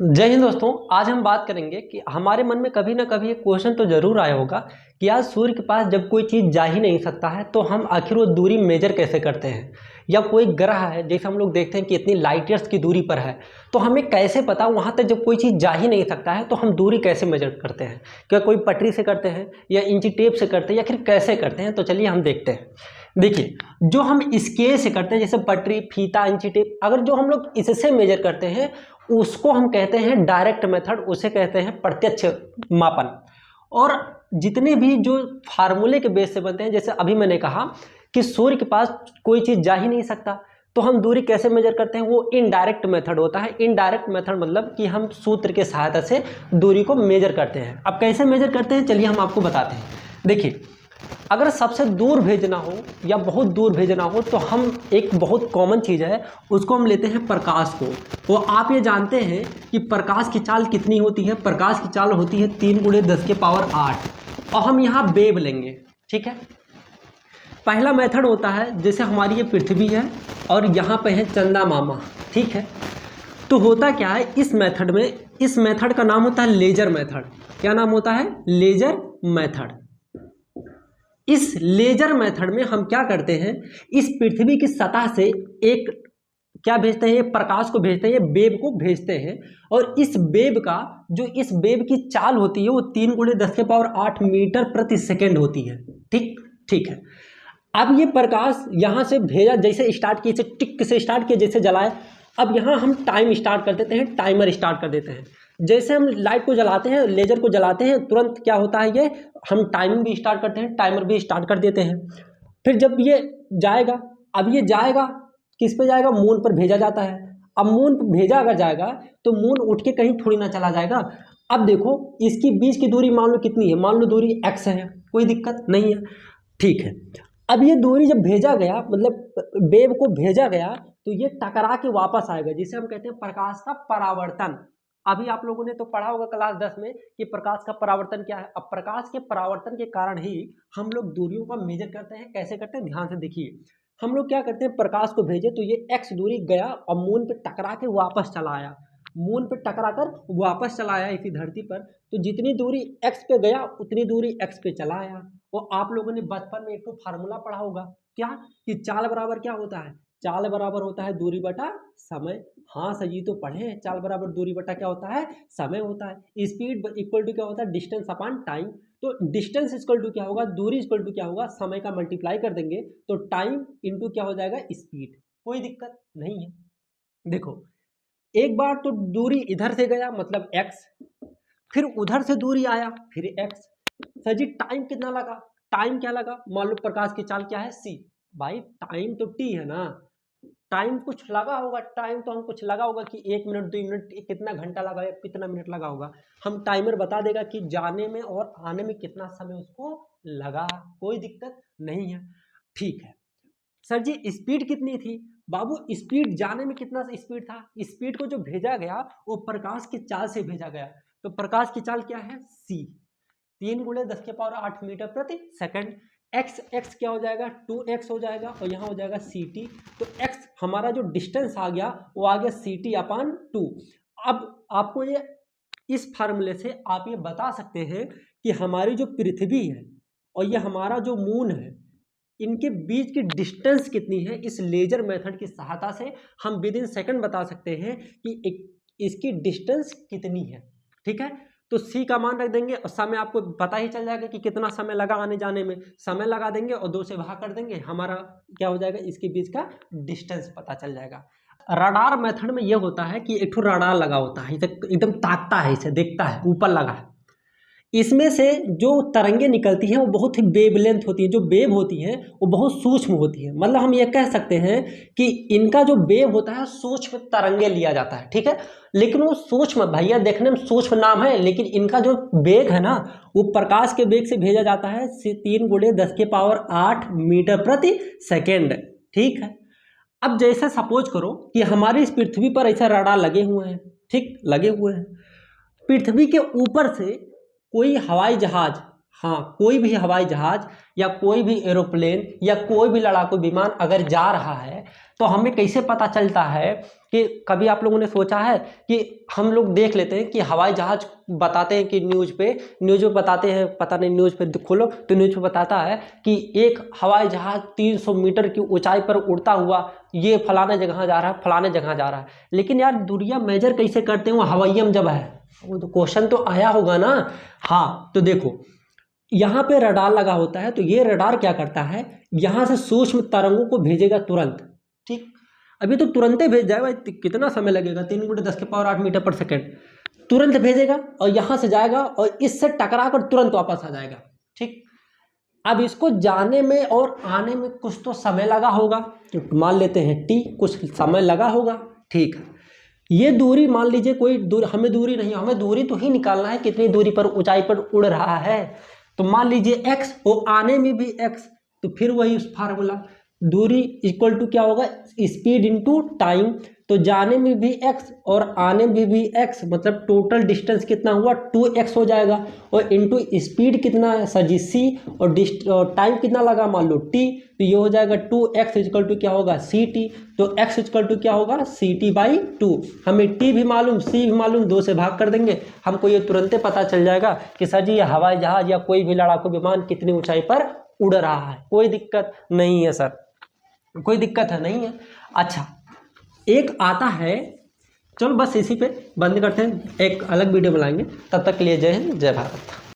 जय हिंद दोस्तों। आज हम बात करेंगे कि हमारे मन में कभी ना कभी एक क्वेश्चन तो जरूर आया होगा कि आज सूर्य के पास जब कोई चीज़ जा ही नहीं सकता है तो हम आखिर वो दूरी मेजर कैसे करते हैं। या कोई ग्रह है, जैसे हम लोग देखते हैं कि इतनी लाइट ईयर्स की दूरी पर है, तो हमें कैसे पता वहाँ तक जब कोई चीज़ जा ही नहीं सकता है तो हम दूरी कैसे मेजर करते हैं। क्या कोई पटरी से करते हैं या इंची टेप से करते हैं या फिर कैसे करते हैं, तो चलिए हम देखते हैं। देखिए, जो हम स्केल से करते हैं जैसे पटरी, फीता, इंची टेप, अगर जो हम लोग इससे मेजर करते हैं उसको हम कहते हैं डायरेक्ट मेथड, उसे कहते हैं प्रत्यक्ष मापन। और जितने भी जो फार्मूले के बेस से बनते हैं, जैसे अभी मैंने कहा कि सूर्य के पास कोई चीज़ जा ही नहीं सकता तो हम दूरी कैसे मेजर करते हैं, वो इनडायरेक्ट मेथड होता है। इनडायरेक्ट मेथड मतलब कि हम सूत्र के सहायता से दूरी को मेजर करते हैं। अब कैसे मेजर करते हैं, चलिए हम आपको बताते हैं। देखिए, अगर सबसे दूर भेजना हो या बहुत दूर भेजना हो तो हम एक बहुत कॉमन चीज़ है, उसको हम लेते हैं प्रकाश को। तो आप ये जानते हैं कि प्रकाश की चाल कितनी होती है। प्रकाश की चाल होती है 3 × 10⁻⁸ और हम यहाँ वेव लेंगे। ठीक है, पहला मेथड होता है, जैसे हमारी ये पृथ्वी है और यहाँ पे है चंदा मामा। ठीक है, तो होता क्या है इस मेथड में, इस मेथड का नाम होता है लेजर मेथड। क्या नाम होता है? Ledger method. इस लेजर मेथड में हम क्या करते हैं, इस पृथ्वी की सतह से एक क्या भेजते हैं, प्रकाश को भेजते हैं, वेव को भेजते हैं। और इस वेव का जो इस वेव की चाल होती है वो 3 × 10⁸ मीटर/सेकंड होती है। ठीक है। अब ये प्रकाश यहाँ से भेजा, जैसे स्टार्ट किए, जैसे टिक से स्टार्ट किए, जैसे जलाए। अब यहाँ हम टाइम स्टार्ट कर देते हैं, टाइमर स्टार्ट कर देते हैं। जैसे हम लाइट को जलाते हैं, लेजर को जलाते हैं, तुरंत क्या होता है, ये हम टाइमिंग भी स्टार्ट करते हैं, टाइमर भी स्टार्ट कर देते हैं। फिर जब ये जाएगा, अब ये जाएगा किस पे जाएगा, मून पर भेजा जाता है। अब मून पर भेजा अगर जाएगा तो मून उठ के कहीं थोड़ी ना चला जाएगा। अब देखो, इसकी बीच की दूरी मान लो कितनी है, मान लो दूरी x है, कोई दिक्कत नहीं है। ठीक है, अब ये दूरी जब भेजा गया, मतलब वेव को भेजा गया, तो ये टकरा के वापस आएगा, जिसे हम कहते हैं प्रकाश का परावर्तन। अभी आप लोगों ने तो पढ़ा होगा क्लास 10 में कि प्रकाश का परावर्तन क्या है। अब प्रकाश के परावर्तन के कारण ही हम लोग दूरियों का मेजर करते हैं। कैसे करते हैं, ध्यान से देखिए। हम लोग क्या करते हैं, प्रकाश को भेजे तो ये x दूरी गया और मून पे टकरा के वापस चला आया, मून पे टकरा कर वापस चला आया इसी धरती पर। तो जितनी दूरी x पे गया उतनी दूरी x पे चला आया। और आप लोगों ने बचपन में एक तो फार्मूला पढ़ा होगा, क्या, कि चाल बराबर क्या होता है, चाल बराबर होता है दूरी बटा समय। हाँ सही, तो पढ़े हैं, चाल बराबर दूरी बटा क्या होता है, समय होता है। स्पीड इक्वल टू क्या होता है, डिस्टेंस अपॉन टाइम। तो डिस्टेंस इक्वल टू क्या होगा, दूरी इक्वल टू क्या होगा, समय का मल्टीप्लाई कर देंगे तो टाइम इंटू क्या हो जाएगा, स्पीड। कोई दिक्कत नहीं है। देखो, एक बार तो दूरी इधर से गया मतलब x, फिर उधर से दूरी आया फिर x। सर जी टाइम कितना लगा, टाइम क्या लगा, मान लो प्रकाश की चाल क्या है c, भाई टाइम तो t है ना, टाइम कुछ लगा होगा, टाइम तो हम कुछ लगा होगा कि 1 मिनट 2 मिनट, कितना घंटा लगा या कितना मिनट लगा होगा। हम टाइमर बता देगा कि जाने में और आने में कितना समय उसको लगा। कोई दिक्कत नहीं है। ठीक है, सर जी स्पीड कितनी थी, बाबू स्पीड जाने में कितना स्पीड था, स्पीड को जो भेजा गया वो प्रकाश की चाल से भेजा गया। तो प्रकाश की चाल क्या है, c, 3 × 10⁸ मीटर/सेकंड। x क्या हो जाएगा, 2x हो जाएगा और यहाँ हो जाएगा ct। तो x हमारा जो डिस्टेंस आ गया वो आ गया ct/2। अब आपको ये इस फार्मूले से आप ये बता सकते हैं कि हमारी जो पृथ्वी है और ये हमारा जो मून है, इनके बीच की डिस्टेंस कितनी है। इस लेजर मेथड की सहायता से हम विद इन सेकंड बता सकते हैं कि इसकी डिस्टेंस कितनी है। ठीक है, तो c का मान रख देंगे और समय आपको पता ही चल जाएगा कि कितना समय लगा आने जाने में। समय लगा देंगे और 2 से भाग कर देंगे, हमारा क्या हो जाएगा, इसके बीच का डिस्टेंस पता चल जाएगा। रडार मेथड में यह होता है कि एक ठो रडार लगा होता है, इसे एकदम ताकता है, इसे देखता है, ऊपर लगा है। इसमें से जो तरंगे निकलती हैं वो बहुत ही वेवलेंथ होती है, जो वेव होती हैं वो बहुत सूक्ष्म होती है। मतलब हम ये कह सकते हैं कि इनका जो वेव होता है सूक्ष्म तरंगे लिया जाता है। ठीक है, लेकिन वो सूक्ष्म, भैया देखने में सूक्ष्म नाम है, लेकिन इनका जो वेग है ना वो प्रकाश के वेग से भेजा जाता है 3 × 10⁸ मीटर/सेकंड। ठीक है, अब जैसे सपोज करो कि हमारी इस पृथ्वी पर ऐसे रडार लगे हुए हैं, ठीक लगे हुए हैं। पृथ्वी के ऊपर से कोई हवाई जहाज, हाँ कोई भी हवाई जहाज या कोई भी एरोप्लेन या कोई भी लड़ाकू विमान अगर जा रहा है तो हमें कैसे पता चलता है कि कभी आप लोगों ने सोचा है कि हम लोग देख लेते हैं कि हवाई जहाज बताते हैं कि न्यूज़ पे बताते हैं, पता नहीं न्यूज़ पे खोलो तो न्यूज़ पे बताता है कि एक हवाई जहाज 300 मीटर की ऊंचाई पर उड़ता हुआ ये फलाने जगह जा रहा है, फलाने जगह जा रहा है। लेकिन यार दूरियां मेजर कैसे करते हैं वो हवाइया में जब है, वो तो क्वेश्चन तो आया होगा ना। हाँ तो देखो यहाँ पे रडार लगा होता है, तो ये रडार क्या करता है, यहाँ से सूक्ष्म तरंगों को भेजेगा तुरंत। ठीक, अभी तो तुरंत ही भेज जाएगा, कितना समय लगेगा, 3 × 10⁸ मीटर पर सेकेंड तुरंत भेजेगा और यहाँ से जाएगा और इससे टकरा कर तुरंत वापस आ जाएगा। ठीक, अब इसको जाने में और आने में कुछ तो समय लगा होगा, तो मान लेते हैं t, कुछ समय लगा होगा। ठीक है, ये दूरी मान लीजिए कोई दूर, हमें दूरी नहीं, हमें दूरी तो ही निकालना है कितनी दूरी पर ऊंचाई पर उड़ रहा है। तो मान लीजिए x और आने में भी x, तो फिर वही उस फार्मूला, दूरी इक्वल टू क्या होगा, स्पीड इनटू टाइम। तो जाने में भी x और आने में भी x, मतलब टोटल डिस्टेंस कितना हुआ 2x हो जाएगा, और इनटू स्पीड कितना है सर जी c, और टाइम कितना लगा मान लो t, तो ये हो जाएगा 2x इक्वल टू क्या होगा ct। तो x इक्वल टू क्या होगा ct/2। हमें t भी मालूम, c भी मालूम, 2 से भाग कर देंगे, हमको ये तुरंत पता चल जाएगा कि सर जी ये हवाई जहाज या कोई भी लड़ाकू विमान कितनी ऊंचाई पर उड़ रहा है। कोई दिक्कत नहीं है सर, कोई दिक्कत है नहीं है। अच्छा एक आता है, चलो बस इसी पे बंद करते हैं, एक अलग वीडियो बनाएंगे, तब तक के लिए जय हिंद जय भारत।